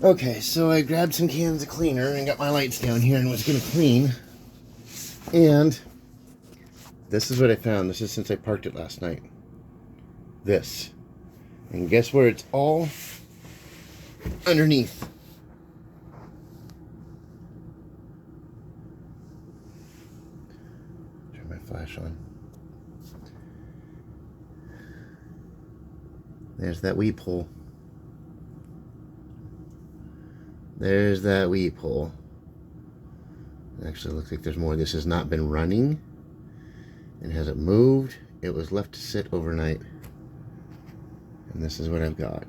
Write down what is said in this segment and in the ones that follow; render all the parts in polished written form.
Okay, so I grabbed some cans of cleaner and got my lights down here and was gonna clean. And this is what I found. This is since I parked it last night. This. And guess where it's all underneath. Turn my flash on. There's that weep hole. There's that weep hole. Actually, looks like there's more. This has not been running and hasn't moved. It was left to sit overnight. And this is what I've got.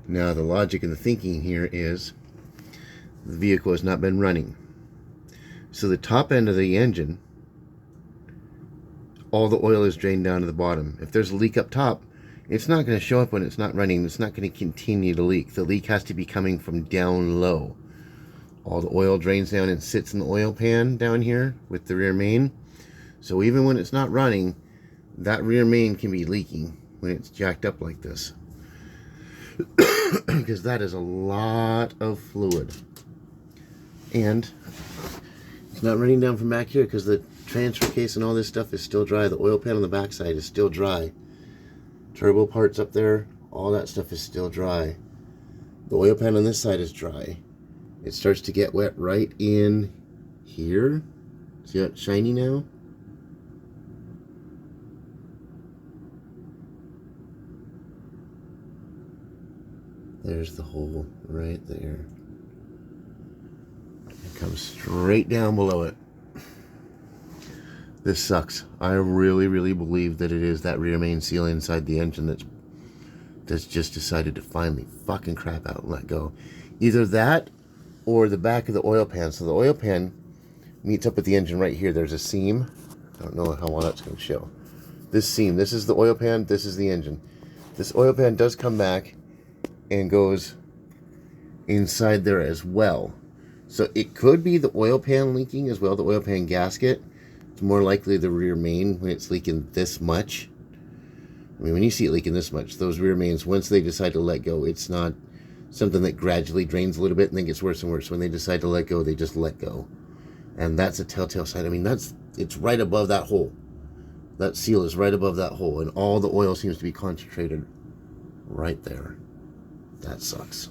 Now, the logic and the thinking here is the vehicle has not been running. So the top end of the engine, all the oil is drained down to the bottom. If there's a leak up top, it's not going to show up when it's not running. It's not going to continue to leak. The leak has to be coming from down low. All the oil drains down and sits in the oil pan down here with the rear main. So even when it's not running, that rear main can be leaking when it's jacked up like this. Because that is a lot of fluid. And it's not running down from back here because the transfer case and all this stuff is still dry. The oil pan on the back side is still dry. Turbo parts up there, all that stuff is still dry. The oil pan on this side is dry. It starts to get wet right in here. See how it's shiny now? There's the hole right there. It comes straight down below it. This sucks. I really, really believe that it is that rear main seal inside the engine that's just decided to finally fucking crap out and let go. Either that or the back of the oil pan. So the oil pan meets up with the engine right here. There's a seam. I don't know how well that's going to show. This seam, this is the oil pan, this is the engine. This oil pan does come back and goes inside there as well. So it could be the oil pan leaking as well, the oil pan gasket. It's more likely the rear main when it's leaking this much. I mean, when you see it leaking this much, those rear mains, once they decide to let go, it's not something that gradually drains a little bit and then gets worse and worse. When they decide to let go, they just let go. And that's a telltale sign. I mean, it's right above that hole. That seal is right above that hole, and all the oil seems to be concentrated right there. That sucks.